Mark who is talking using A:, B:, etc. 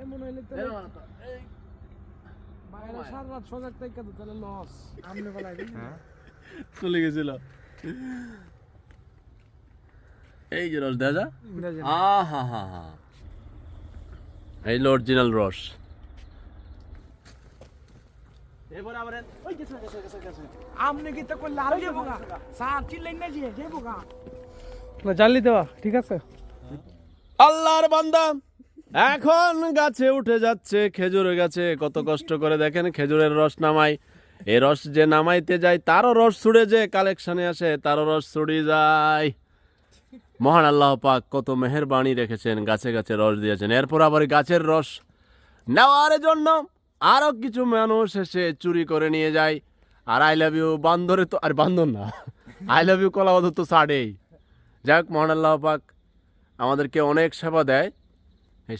A: এমন হইলে তো বাইরে সারা রাত সজাগ থেকে তো তাহলে লস আমনে বলাই দিন
B: চলে গেছিল এই যে রস দেখা যা আহা হা হা এই অরিজিনাল রস
A: আমনে কি তো করলে আর যাবো গা সার চিল্লাই না যে যাবো গা
C: না জানলি দেওয়া ঠিক আছে
B: আল্লাহর বান্দা এখন গাছে উঠে যাচ্ছে খেজুরের গাছে কত কষ্ট করে দেখেন খেজুরের রস নামাই এই রস যে নামাইতে যায় তারও রস ছুড়ে যে কালেকশনে আসে তারও রস ছুড়ে যায় মহান আল্লাহ পাক কত মেহেরবানি রেখেছেন গাছে গাছে রস দিয়েছেন এরপর আবার গাছের রস নেওয়ার জন্য আরো কিছু মানুষ এসে চুরি করে নিয়ে যায় আর আই লাভ ইউ বান্দরে তো আর বান্দর না আই লাভ ইউ কলাবাদ তো ছাড়েই যাই হোক মহান আল্লাহ পাক আমাদেরকে অনেক সেবা দেয়